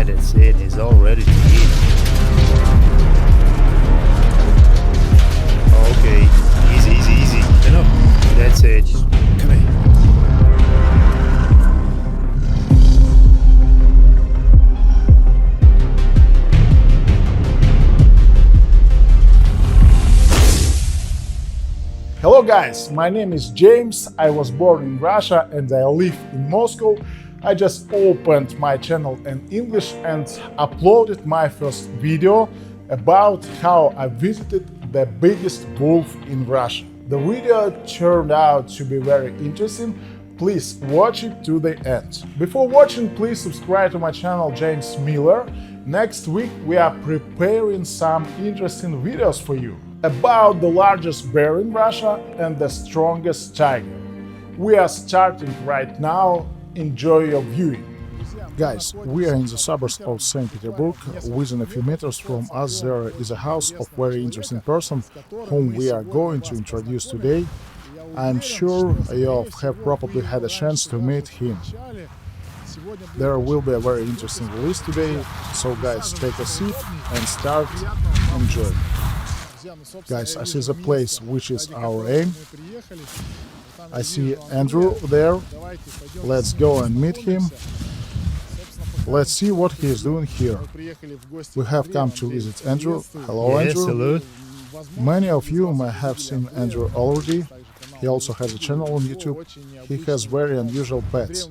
Yeah, that's it. He's all ready to eat. Okay, easy, easy, easy. Enough. That's it. Come here. Hello guys, my name is James. I was born in Russia and I live in Moscow. I just opened my channel in English and uploaded my first video about how I visited the biggest wolf in Russia. The video turned out to be very interesting. Please watch it to the end. Before watching, please subscribe to my channel James Miller. Next week we are preparing some interesting videos for you about the largest bear in Russia and the strongest tiger. We are starting right now. Enjoy your viewing. Guys, we are in the suburbs of St. Petersburg. Within a few meters from us there is a house of very interesting person whom we are going to introduce today. I'm sure you have probably had a chance to meet him. There will be a very interesting release today, so guys, take a seat and start enjoying. Guys, I see the place which is our aim. I see Andrew there. Let's go and meet him. Let's see what he is doing here. We have come to visit Andrew. Hello, Yes, Andrew. hello. Many of you may have seen Andrew already. He also has a channel on YouTube. He has very unusual pets.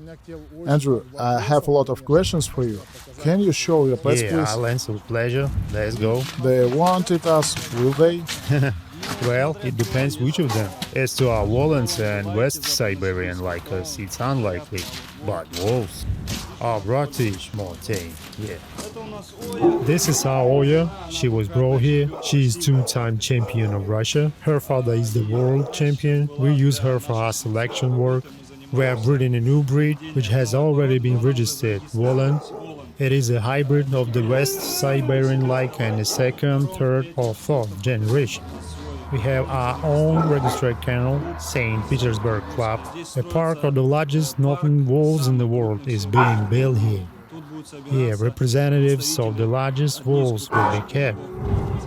Andrew, I have a lot of questions for you. Can you show your pets, Yeah, please? I'll answer with pleasure. Let's go. They won't eat us, will they? Well, it depends which of them. As to our Wolans and West Siberian like us, it's unlikely. But wolves are brutish, more tame. Yeah. This is our Oya. She was brought here. She is two-time champion of Russia. Her father is the world champion. We use her for our selection work. We are breeding a new breed, which has already been registered, Wolan. It is a hybrid of the West Siberian like and the second, third, or fourth generation. We have our own registered kennel, St. Petersburg Club. A park of the largest northern wolves in the world is being built here. Here, representatives of the largest wolves will be kept.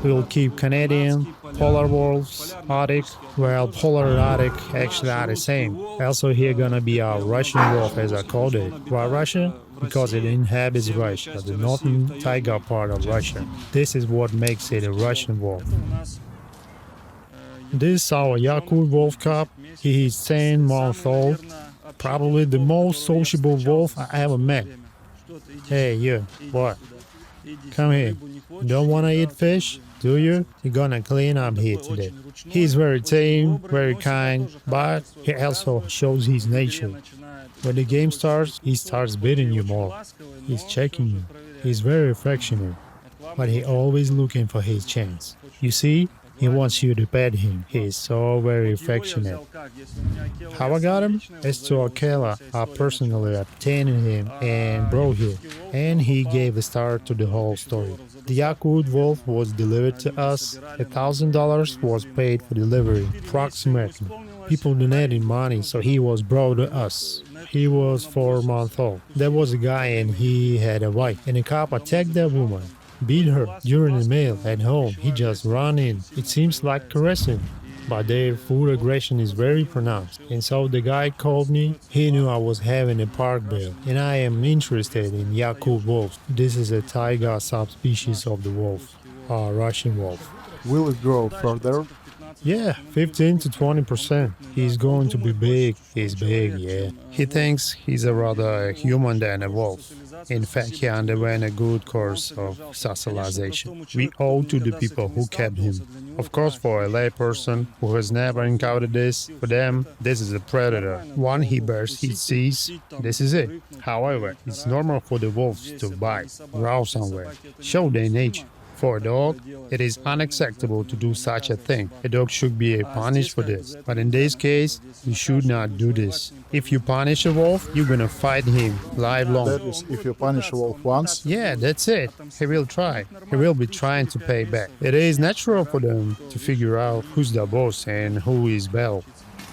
We will keep Canadian, polar wolves, Arctic, well, polar and Arctic actually are the same. Also here gonna be our Russian wolf, as I called it. Why Russia? Because it inhabits Russia, the northern taiga part of Russia. This is what makes it a Russian wolf. This is our Yakut wolf cub. He is 10 months old, probably the most sociable wolf I ever met. Hey, you, what? Come here. Don't wanna eat fish, do you? You're gonna clean up here today. He's very tame, very kind, but he also shows his nature. When the game starts, he starts beating you more. He's checking you. He's very affectionate, but he always looking for his chance. You see? He wants you to pet him. He is so very affectionate. How I got him? As to Akela, I personally obtained him and brought here, and he gave a start to the whole story. The Yakut wolf was delivered to us. $1,000 was paid for delivery, approximately. People donated money, so he was brought to us. He was 4 months old. There was a guy and he had a wife, and a cop attacked that woman. Beat her during a meal at home. He just ran in. It seems like caressing, but their food aggression is very pronounced. And so the guy called me. He knew I was having a park bear, and I am interested in Yakut wolves. This is a taiga subspecies of the wolf, a Russian wolf. Will it grow further? Yeah, 15 to 20%. He's going to be big. He's big, yeah. He thinks he's a rather human than a wolf. In fact, he underwent a good course of socialization. We owe to the people who kept him. Of course, for a layperson who has never encountered this, for them, this is a predator. One he bears, he sees, this is it. However, it's normal for the wolves to bite, growl somewhere, show their nature. For a dog, it is unacceptable to do such a thing. A dog should be punished for this. But in this case, you should not do this. If you punish a wolf, you're gonna fight him lifelong. That is, if you punish a wolf once. Yeah, that's it. He will try. He will be trying to pay back. It is natural for them to figure out who's the boss and who is Bell.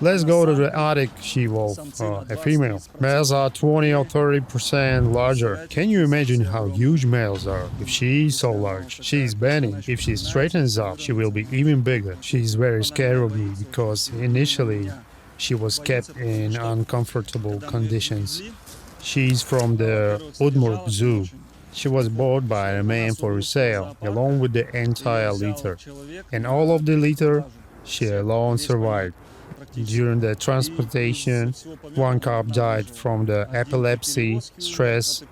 Let's go to the Arctic she-wolf, a female. Males are 20 or 30% larger. Can you imagine how huge males are? If she is so large, she is bending. If she straightens up, she will be even bigger. She is very scared of me because initially she was kept in uncomfortable conditions. She is from the Udmurt Zoo. She was bought by a man for resale, along with the entire litter. And all of the litter, she alone survived. During the transportation, one cub died from the epilepsy, stress,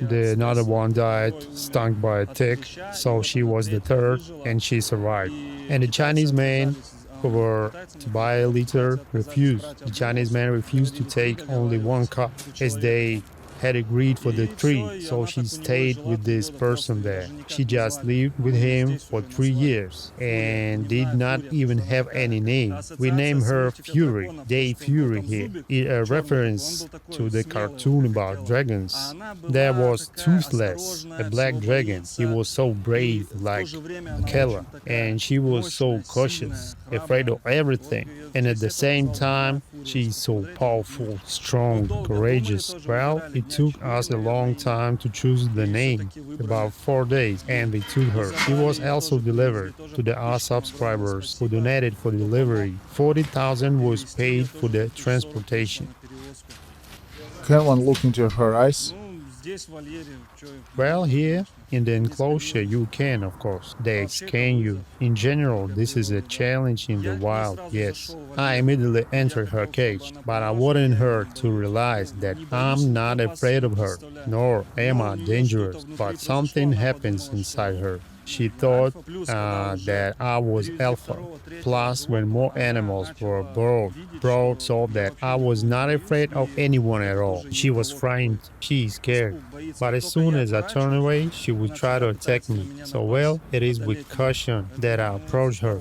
the another one died stung by a tick, so she was the third and she survived. And the Chinese man who were to buy a litter refused. The Chinese man refused to take only one cub as they had agreed for the three, so she stayed with this person there. She just lived with him for 3 years and did not even have any name. We named her Fury, Day Fury here, a reference to the cartoon about dragons. There was Toothless, a black dragon. He was so brave like Kella, and she was so cautious, afraid of everything. And at the same time, she's so powerful, strong, courageous. Well, it took us a long time to choose the name, about 4 days, and we took her. She was also delivered to our subscribers who donated for delivery. 40,000 was paid for the transportation. Can one look into her eyes? Well, here in the enclosure you can, of course. They scan you. In general, this is a challenge in the wild, yes. I immediately entered her cage, but I wanted her to realize that I'm not afraid of her, nor am I dangerous, but something happens inside her. She thought that I was alpha. Plus, when more animals were brought so that I was not afraid of anyone at all. She was frightened, she is scared. But as soon as I turned away, she would try to attack me. So, well, it is with caution that I approach her.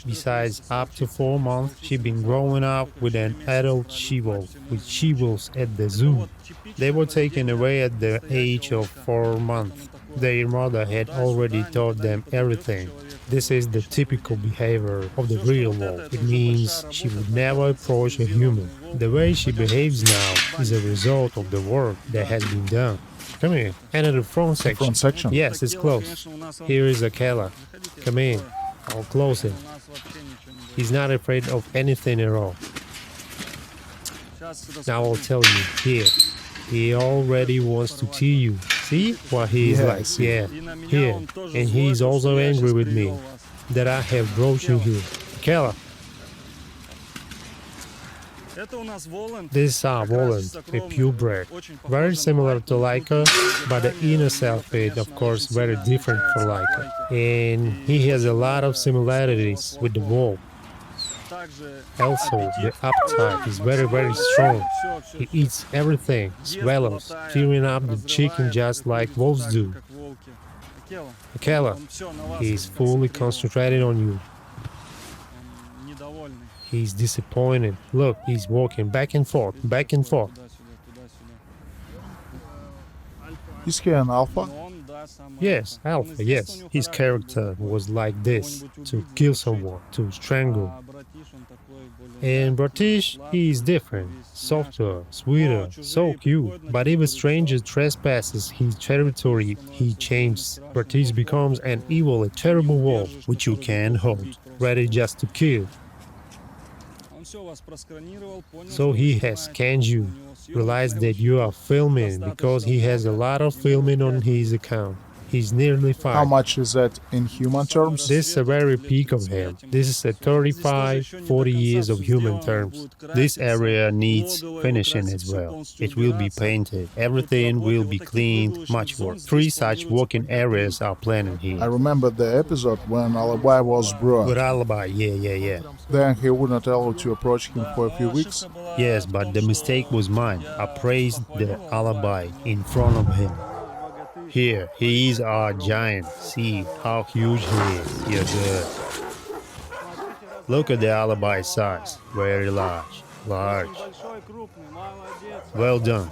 Besides, up to 4 months, she'd been growing up with an adult she-wolf, with she-wolves at the zoo. They were taken away at the age of 4 months. Their mother had already taught them everything. This is the typical behavior of the real wolf. It means she would never approach a human. The way she behaves now is a result of the work that has been done. Come here, enter the front section. Front section? Yes, it's close. Here is Akela. Come in. I'll close him. He's not afraid of anything at all. Now I'll tell you, here. He already wants to tease you. See what he is like? Yeah, here. And he's also angry with me that I have brought you here. Akela. These are Volant, a purebred, very similar to Laika, but the inner self-fate, of course, very different from Laika. And he has a lot of similarities with the wolf. Also, the appetite is very, very strong. He eats everything, swallows, tearing up the chicken just like wolves do. Akela, he is fully concentrated on you. He's disappointed. Look, he's walking back and forth, back and forth. Is he an alpha? Yes, alpha, yes. His character was like this, to kill someone, to strangle. And Bratish, he is different, softer, sweeter, so cute. But if a stranger trespasses his territory, he changes. Bratish becomes an evil, a terrible wolf, which you can't hold, ready just to kill. So he has scanned you, realized that you are filming because he has a lot of filming on his account. He's nearly 5. How much is that in human terms? This is a very peak of him. This is a 35, 40 years of human terms. This area needs finishing as well. It will be painted. Everything will be cleaned, much work. 3 such working areas are planned here. I remember the episode when Alibi was brought. Good alibi, yeah. Then he would not allow to approach him for a few weeks. Yes, but the mistake was mine. I praised the alibi in front of him. Here, he is our giant. See how huge he is. You're good. Look at the alibi size. Very large. Large. Well done.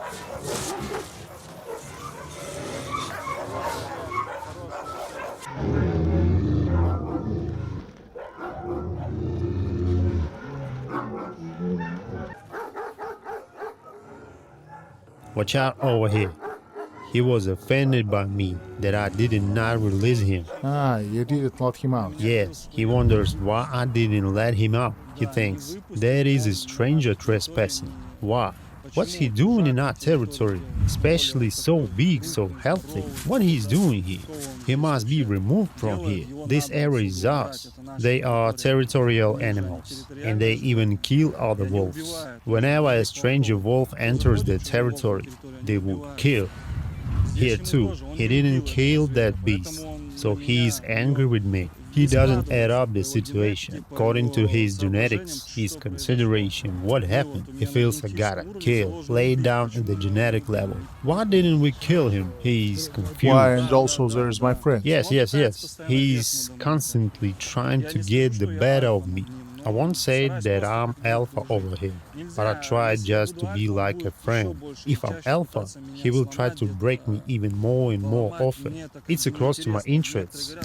Watch out over here. He was offended by me that I did not release him. Ah, you didn't let him out. Yes, he wonders why I didn't let him out. He thinks, there is a stranger trespassing. Why? What's he doing in our territory? Especially so big, so healthy. What he's doing here? He must be removed from here. This area is ours. They are territorial animals, and they even kill other wolves. Whenever a stranger wolf enters their territory, they would kill. Here too, he didn't kill that beast, so he is angry with me. He doesn't add up the situation. According to his genetics, his consideration, what happened? He feels I gotta kill, lay down at the genetic level. Why didn't we kill him? He's confused. Why, and also there's my friend. Yes. He's constantly trying to get the better of me. I won't say that I'm alpha over him, but I try just to be like a friend. If I'm alpha, he will try to break me even more and more often. It's across to my interests.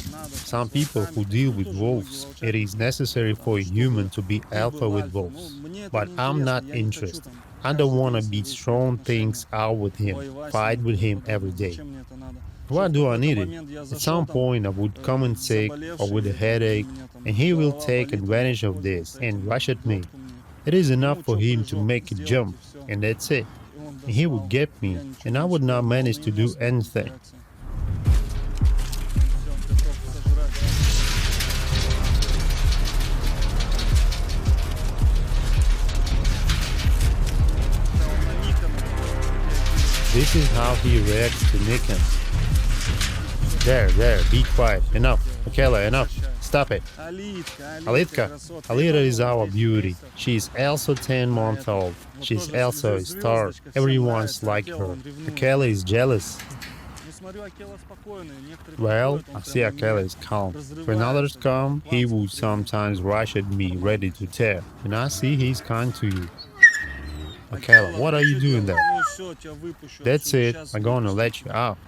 Some people who deal with wolves, it is necessary for a human to be alpha with wolves. But I'm not interested. I don't want to be throwing things out with him, fight with him every day. Why do I need it? At some point I would come in sick or with a headache, and he will take advantage of this and rush at me. It is enough for him to make a jump, and that's it. And he would get me, and I would not manage to do anything. This is how he reacts to Nikon. There, be quiet. Enough. Akela, enough. Stop it. Alitka. Alita is our beauty. She is also 10 months old. She's also a star. Everyone's like her. Akela is jealous. Well, I see Akela is calm. When others come, he would sometimes rush at me, ready to tear. And I see he's kind to you. Akela, what are you doing there? That's it, I'm gonna let you out.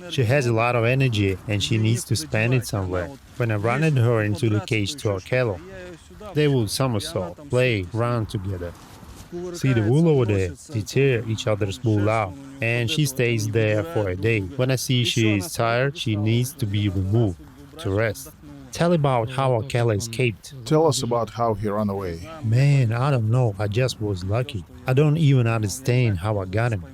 She has a lot of energy and she needs to spend it somewhere. When I run her into the cage to Akela, they will somersault, play, run together. See the wool over there? They tear each other's wool out, and she stays there for a day. When I see she is tired, she needs to be removed to rest. Tell about how Akela escaped. Tell us about how he ran away. Man, I don't know. I just was lucky. I don't even understand how I got him.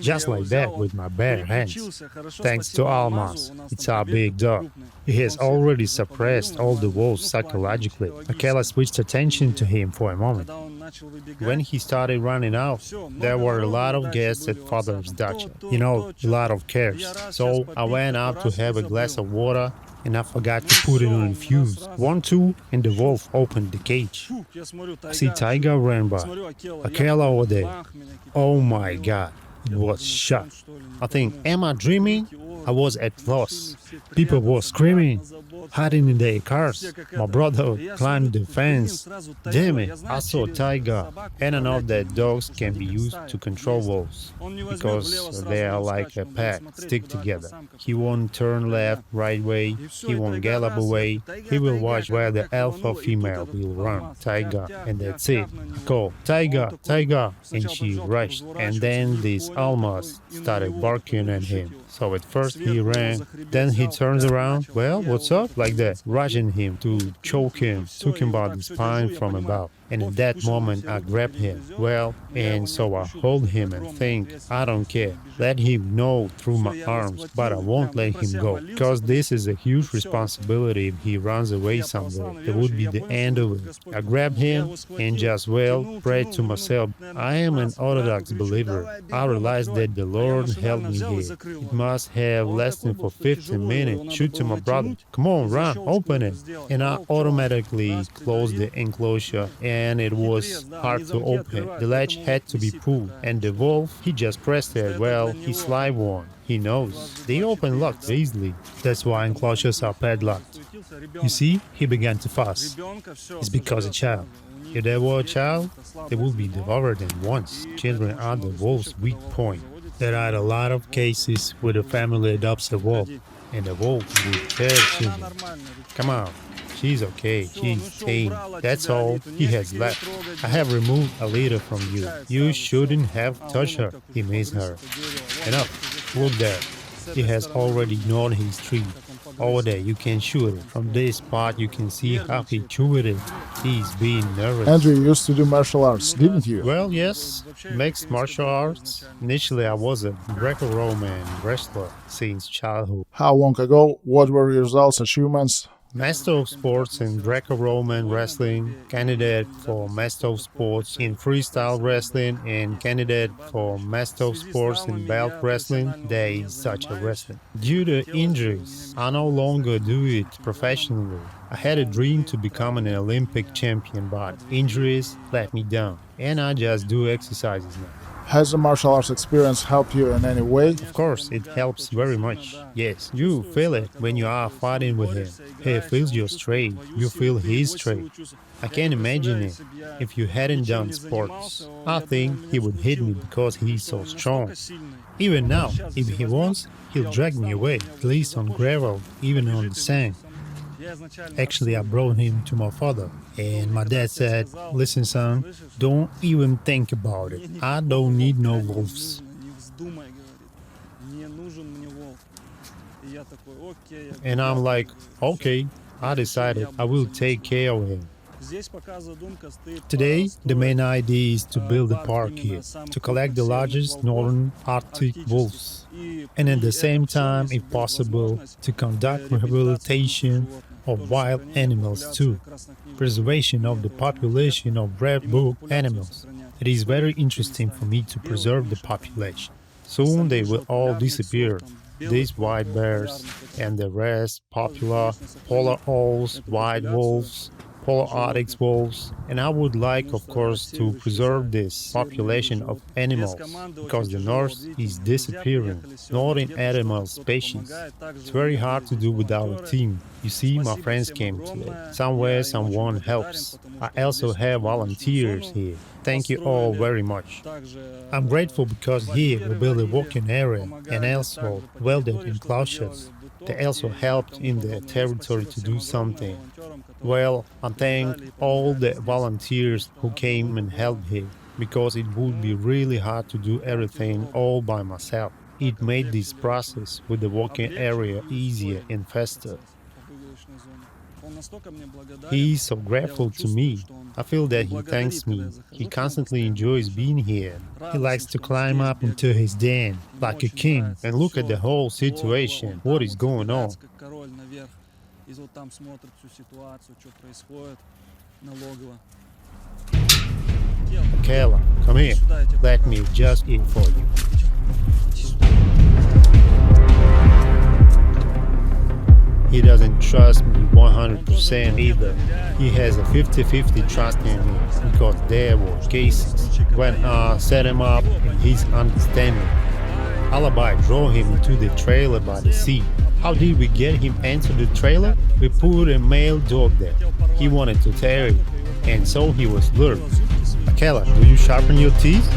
Just like that, with my bare hands. Thanks to Almas, it's our big dog. He has already suppressed all the wolves psychologically. Akela switched attention to him for a moment. When he started running out, there were a lot of guests at Father's dacha. You know, a lot of cares. So I went out to have a glass of water, and I forgot to put it on infuse. 1, 2, and the wolf opened the cage. I see Tiger ran by. Akela over there. Oh my God, it was shock. I think, am I dreaming? I was at loss. People were screaming, hiding in their cars. My brother climbed the fence. Damn it, I saw Tiger. And I know that dogs can be used to control wolves because they are like a pack, stick together. He won't turn left, right way. He won't gallop away. He will watch where the alpha female will run. Tiger, and that's it. I called, Tiger, Tiger, and she rushed. And then these Almas started barking at him. So at first he ran, then he turns around, well, what's up, like that, rushing him to choke him, took him by the spine from above. And in that moment I grabbed him, well, and so I hold him and think, I don't care, let him know through my arms, but I won't let him go, because this is a huge responsibility. If he runs away somewhere, it would be the end of it. I grabbed him and just, well, prayed to myself. I am an Orthodox believer. I realized that the Lord held me here. It must have lasted for 15 minutes. Shoot to my brother. Come on, run, open it. And I automatically closed the enclosure, and it was hard to open. The latch had to be pulled, and the wolf, he just pressed it. Well, he's live one. He knows. They open locked easily. That's why enclosures are padlocked. You see, he began to fuss. It's because a child. If there were a child, they would be devoured at once. Children are the wolf's weak point. There are a lot of cases where the family adopts a wolf, and the wolf will tear children. Come on, She's okay. She's tame. That's all he has left. I have removed a little from you. You shouldn't have touched her. He missed her. Enough. Look there. He has already gnawed his tree. Over there, you can shoot it. From this spot, you can see how he chewed it. He's being nervous. Andrew, you used to do martial arts, didn't you? Well, yes, mixed martial arts. Initially, I was a Greco-Roman wrestler since childhood. How long ago? What were your results, achievements? Master of Sports in Greco-Roman Wrestling, candidate for Master of Sports in Freestyle Wrestling, and candidate for Master of Sports in Belt Wrestling. There is such a wrestling. Due to injuries, I no longer do it professionally. I had a dream to become an Olympic champion, but injuries let me down, and I just do exercises now. Has the martial arts experience helped you in any way? Of course, it helps very much. Yes, you feel it when you are fighting with him. He feels your strength, you feel his strength. I can imagine it if you hadn't done sports. I think he would hit me because he's so strong. Even now, if he wants, he'll drag me away, at least on gravel, even on the sand. Actually, I brought him to my father, and my dad said, "Listen, son, don't even think about it. I don't need no wolves." And I'm like, okay, I decided I will take care of him. Today, the main idea is to build a park here, to collect the largest northern Arctic wolves, and at the same time, if possible, to conduct rehabilitation of wild animals too, preservation of the population of red book animals. It is very interesting for me to preserve the population. Soon they will all disappear. These white bears and the rest, popular polar owls, white wolves, polar Arctic wolves, and I would like, of course, to preserve this population of animals because the north is disappearing, northern animal species. It's very hard to do without a team. You see, my friends came today. Somewhere someone helps. I also have volunteers here. Thank you all very much. I'm grateful because here we built a walking area and also welded enclosures. They also helped in the territory to do something. Well, I thank all the volunteers who came and helped here, because it would be really hard to do everything all by myself. It made this process with the walking area easier and faster. He is so grateful to me. I feel that he thanks me. He constantly enjoys being here. He likes to climb up into his den like a king and look at the whole situation, what is going on. Kayla, come here. Let me just eat for you. He doesn't trust me 100% either. He has a 50-50 trust in me because there were cases when I set him up and he's understanding. Alibi drove him into the trailer by the sea. How did we get him into the trailer? We put a male dog there. He wanted to tear it, and so he was lured. Akela, do you sharpen your teeth?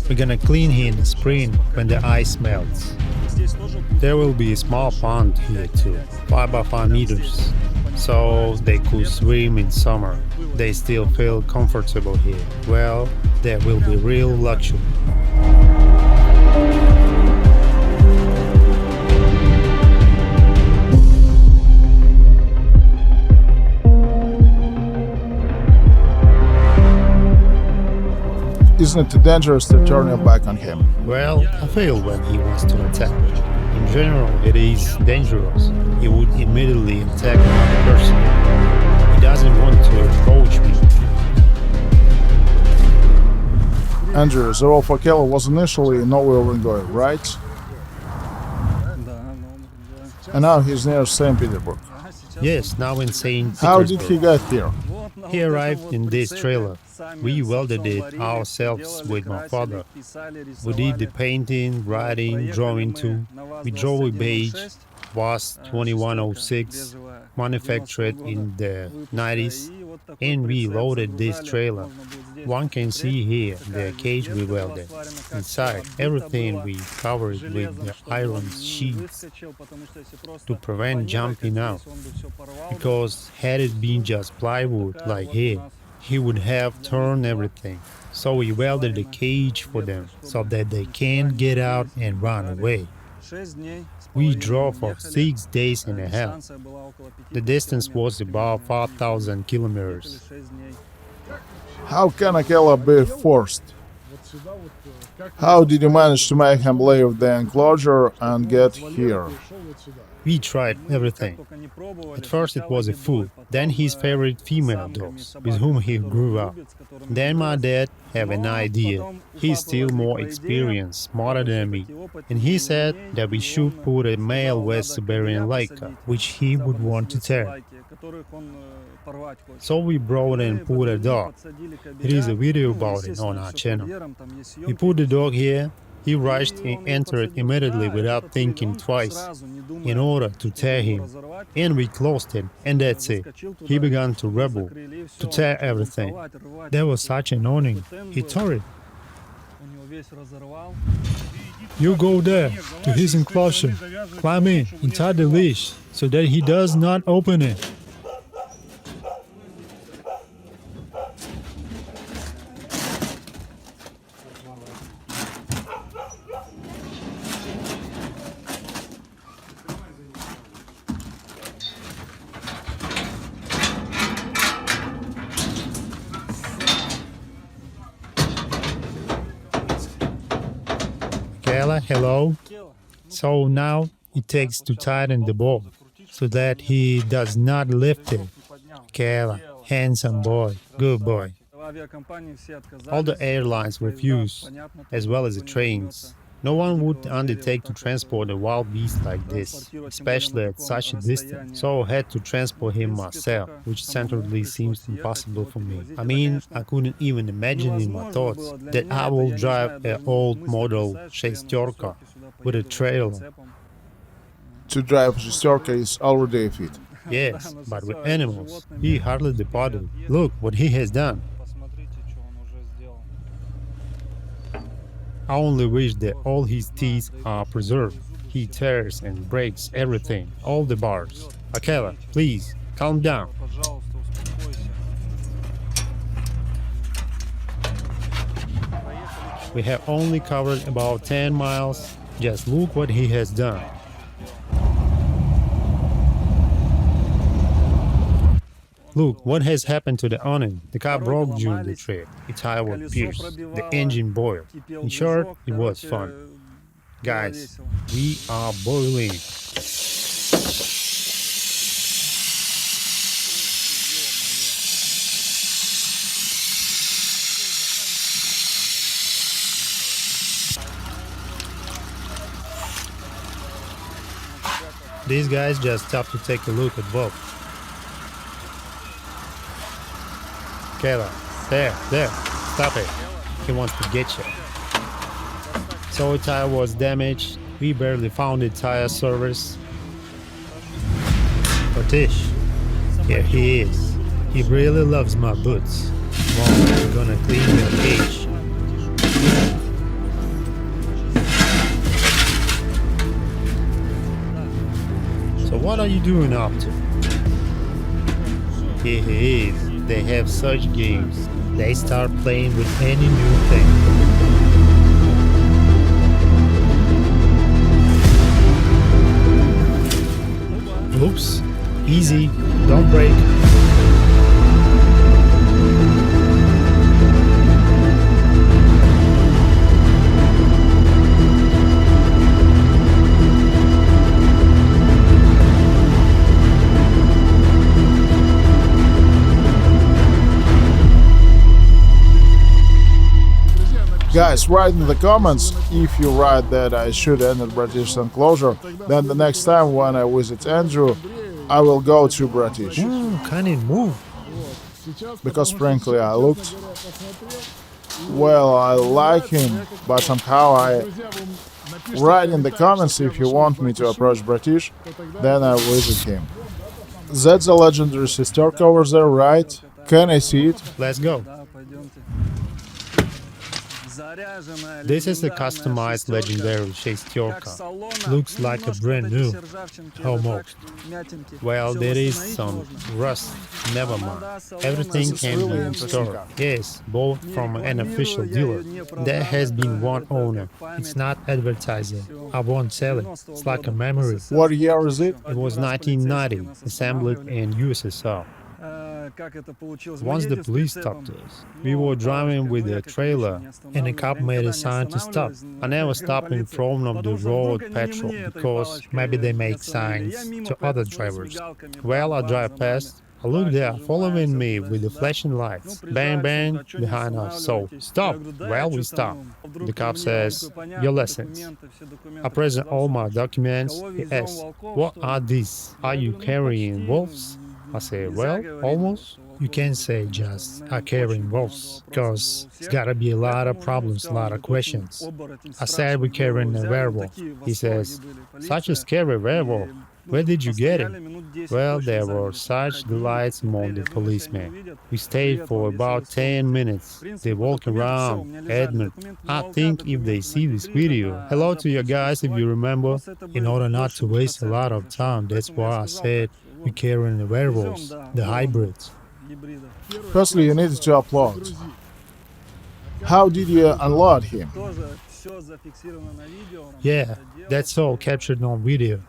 We're gonna clean him in the spring when the ice melts. There will be a small pond here too, 5 by 5 meters, so they could swim in summer. They still feel comfortable here. Well, there will be real luxury. Isn't it dangerous to turn your back on him? Well, I feel when he wants to attack. In general, it is dangerous. He would immediately attack another person. He doesn't want to approach me. Andrew, the role for Akela was initially nowhere going, right? And now he's near St. Petersburg. Yes, now in St. How did he Petersburg. get here? He arrived in this trailer. We welded it ourselves with my father. We did the painting, writing, drawing too. We drove a beige, was 2106, manufactured in the 90s, and we loaded this trailer. One can see here the cage we welded. Inside, everything we covered with the iron sheets to prevent jumping out. Because had it been just plywood like here, he would have torn everything. So we welded a cage for them so that they can't get out and run away. We drove for 6 days and a half. The distance was about 5,000 kilometers. How can Akela be forced? How did you manage to make him leave the enclosure and get here? We tried everything. At first it was a food, then his favorite female dogs, with whom he grew up. Then my dad had an idea. He's still more experienced, smarter than me, and he said that we should put a male West Siberian Laika, which he would want to tear. So we brought and put a dog. There is a video about it on our channel. We put the dog here. He rushed and entered immediately without thinking twice in order to tear him. And we closed him, and that's it. He began to rebel, to tear everything. That was such an awning. He tore it. You go there, to his enclosure. Climb in, inside the leash, so that he does not open it. Kayla, hello. So now it takes to tighten the bolt so that he does not lift it. Kayla, handsome boy, good boy. All the airlines refused, as well as the trains. No one would undertake to transport a wild beast like this, especially at such a distance, so I had to transport him myself, which centrally seems impossible for me. I mean, I couldn't even imagine in my thoughts that I will drive an old model Шестерка with a trailer. To drive Шестерка is already a feat. Yes, but with animals, he hardly departed. Look what he has done. I only wish that all his teeth are preserved. He tears and breaks everything, all the bars. Akela, please, calm down. We have only covered about 10 miles. Just look what he has done. Look what has happened to the awning. The car broke during the trip. The tire was pierced. The engine boiled. In short, it was fun. Guys, we are boiling. These guys just stopped to take a look at both. Kayla, there, stop it. He wants to get you. So a tire was damaged. We barely found a tire service. Bratish, here he is. He really loves my boots. Well, we're gonna clean your cage. So what are you doing up to? Here he is. They have such games. They start playing with any new thing. Oops, easy, don't break. Guys, write in the comments if you write that I should enter Bratish enclosure, then the next time when I visit Andrew, I will go to Bratish. Ooh, can it move? Because frankly I looked, well, I like him, but somehow write in the comments if you want me to approach Bratish, then I'll visit him. That's the legendary Шестерка over there, right? Can I see it? Let's go. This is a customized legendary шестерка. Looks like a brand new, almost. Well, there is some rust. Never mind. Everything This is can really be interesting restored. car. Yes, bought from an official dealer. There has been one owner. It's not advertising. I won't sell it. It's like a memory. What year is it? It was 1990, assembled in USSR. Once the police stopped us, we were driving with a trailer, and a cop made a sign to stop. I never stopped in front of the road patrol because maybe they make signs to other drivers. Well, I drive past. I look there, following me with the flashing lights. Bang, bang, behind us. So, stop. Well, we stop. The cop says, your license. I present all my documents. He asks, what are these? Are you carrying wolves? I say, well, almost. You can't say just I carrying wolves, because it's gotta be a lot of problems, a lot of questions. I said we carrying a werewolf. He says, such a scary werewolf. Where did you get it? Well, there were such delights among the policemen. We stayed for about 10 minutes. They walk around, admit. I think if they see this video, hello to you guys if you remember. In order not to waste a lot of time, that's why I said we carrying the werewolves, the hybrids. Firstly, you needed to upload. How did you unload him? Yeah, that's all captured on video.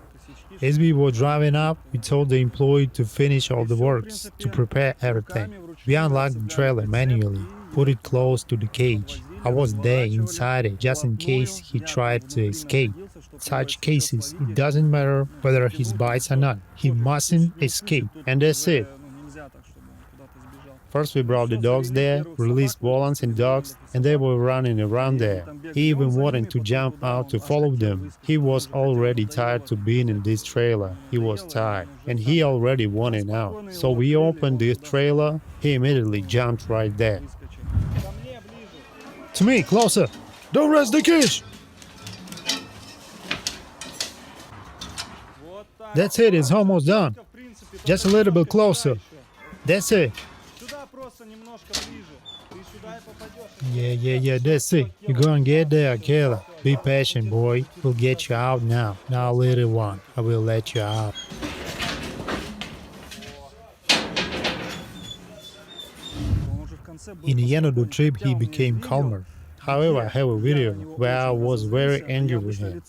As we were driving up, we told the employee to finish all the works, to prepare everything. We unlocked the trailer manually, put it close to the cage. I was there inside it just in case he tried to escape. Such cases, it doesn't matter whether he bites or not. He mustn't escape, and that's it. First we brought the dogs there, released Volans and dogs, and they were running around there. He even wanted to jump out to follow them. He was already tired to being in this trailer. He was tired, and he already wanted out. So we opened the trailer, he immediately jumped right there. To me, closer! Don't rest the cage! That's it, it's almost done. Just a little bit closer. That's it. Yeah, that's it. You're gonna get there, killer. Be patient, boy. We'll get you out now. Now, little one, I will let you out. In the end of the trip, he became calmer. However, I have a video where I was very angry with him.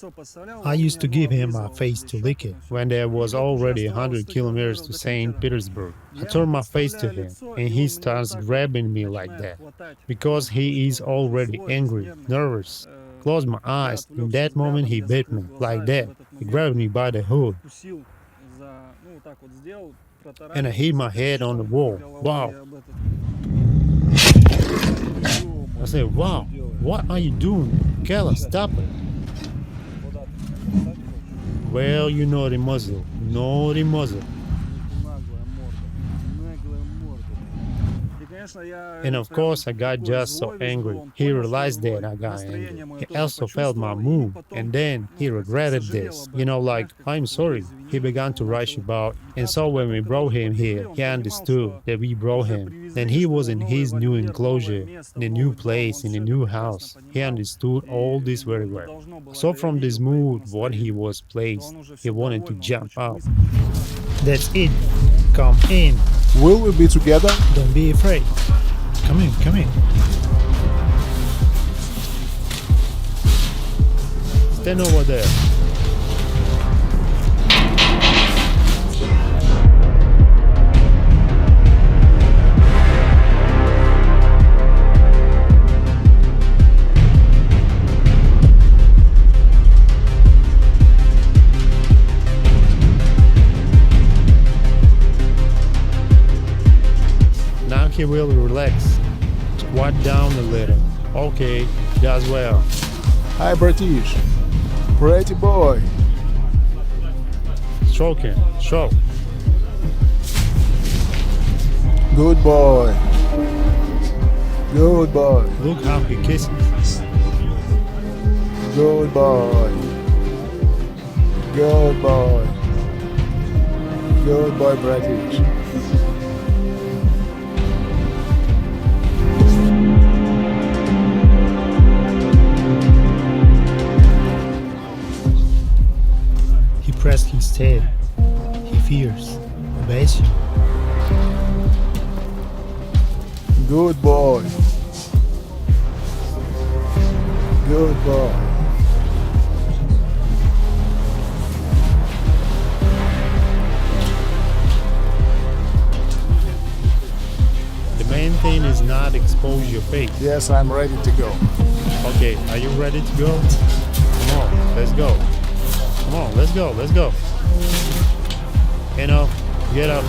I used to give him my face to lick it when there was already 100 kilometers to St. Petersburg. I turned my face to him and he starts grabbing me like that because he is already angry, nervous. Closed my eyes. In that moment, he bit me like that. He grabbed me by the hood and I hit my head on the wall. Wow. I said, wow, what are you doing? Killer, stop it. Well, you naughty muzzle, naughty muzzle. And of course, I got just so angry. He realized that I got angry. He also felt my move, and then he regretted this. You know, like, I'm sorry. He began to rush about, and so when we brought him here, he understood that we brought him. Then he was in his new enclosure, in a new place, in a new house. He understood all this very well. So from this mood, what he was placed, he wanted to jump out. That's it. Come in. Will we be together? Don't be afraid. Come in, come in. Stand over there. Now he will relax. Squat down a little. Okay, does well. Hi, British. Pretty boy. Stroke him. Stroke. Good boy. Good boy. Look how he kisses. Good boy. Good boy. Good boy, British. Good boy. The main thing is not expose your face. Yes, I'm ready to go. Okay, are you ready to go? Come on, let's go. Come on, let's go, let's go. You know, get up,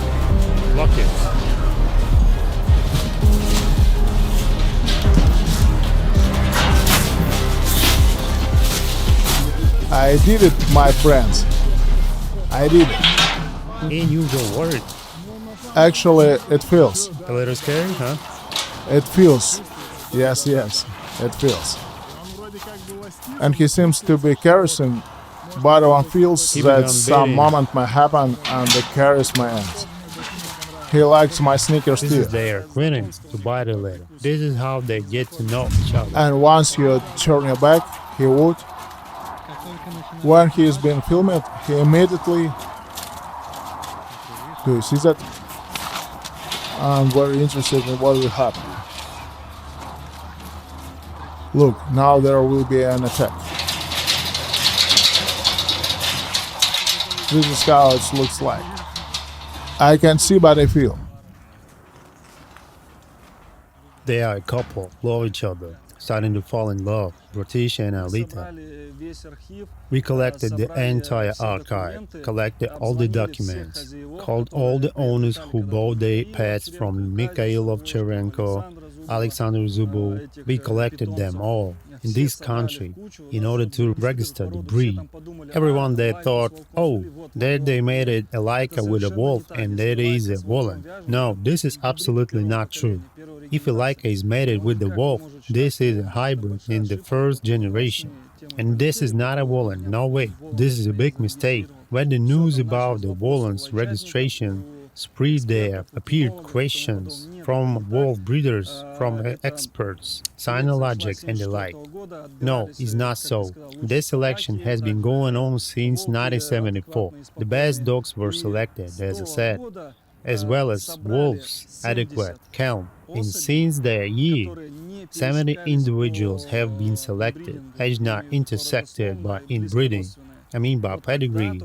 lock it. I did it, my friends. I did it. Unusual word. Actually, it feels. A little scary, huh? It feels. Yes, it feels. And he seems to be caressing, but one feels Keep it that on some beating. moment may happen and the caress may end. He likes my sneakers This too. is their quitting to bite a little. This is how they get to know each other. And once you turn your back, he would. When he is being filmed, he immediately. Do you see that? I'm very interested in what will happen. Look, now there will be an attack. This is how it looks like. I can see, but I feel. They are a couple, love each other, starting to fall in love, Bratish and Alita. We collected the entire archive, collected all the documents, called all the owners who bought their pets from Mikhail Ovcharenko, Alexander Zubov. We collected them all in this country in order to register the breed. Everyone there thought, oh, there they made it a Laika with a wolf and there is a Wolan. No, this is absolutely not true. If a Laika is mated with the wolf, this is a hybrid in the first generation. And this is not a Wolan, no way. This is a big mistake. When the news about the Wolan's registration spread, there appeared questions from wolf breeders, from experts, cynologists and the like. No, it's not so. This selection has been going on since 1974. The best dogs were selected, as I said, as well as wolves, adequate count. And since that year, 70 individuals have been selected, age not intersected by inbreeding, by pedigree,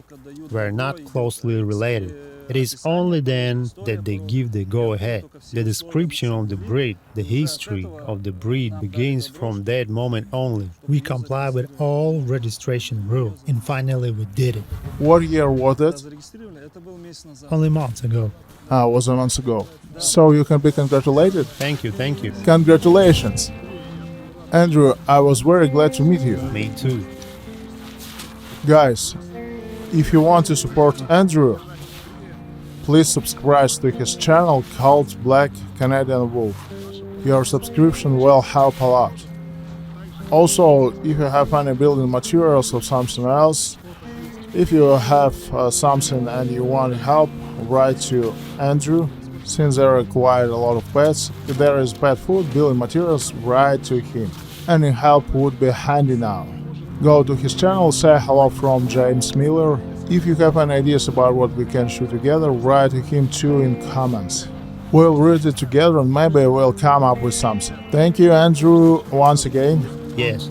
were not closely related. It is only then that they give the go-ahead. The description of the breed, the history of the breed begins from that moment only. We comply with all registration rules, and finally we did it. What year was it? Only months ago. Was a month ago. So you can be congratulated. Thank you, thank you. Congratulations. Andrew, I was very glad to meet you. Me too. Guys, if you want to support Andrew, please subscribe to his channel called Black Canadian Wolf. Your subscription will help a lot. Also, if you have any building materials or something else, if you have something and you want help, write to Andrew. Since there are quite a lot of pets, if there is pet food, building materials, write to him. Any help would be handy now. Go to his channel, say hello from James Miller. If you have any ideas about what we can shoot together, write to him too in comments. We'll read it together and maybe we'll come up with something. Thank you, Andrew, once again. Yes.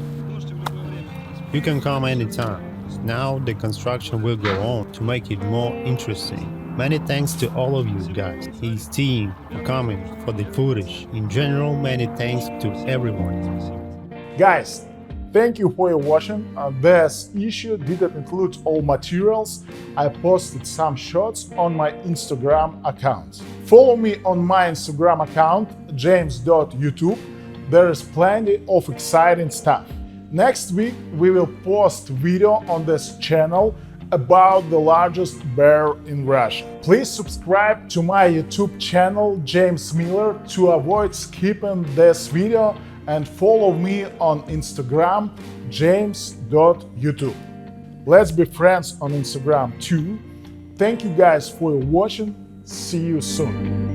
You can come anytime. Now the construction will go on to make it more interesting. Many thanks to all of you guys, his team, for coming, for the footage. In general, many thanks to everyone. Guys, thank you for your watching. This issue didn't include all materials. I posted some shots on my Instagram account. Follow me on my Instagram account, james.youtube. There is plenty of exciting stuff. Next week, we will post video on this channel about the largest bear in Russia. Please subscribe to my YouTube channel, James Miller, to avoid skipping this video, and follow me on Instagram, james.youtube. Let's be friends on Instagram too. Thank you guys for watching. See you soon.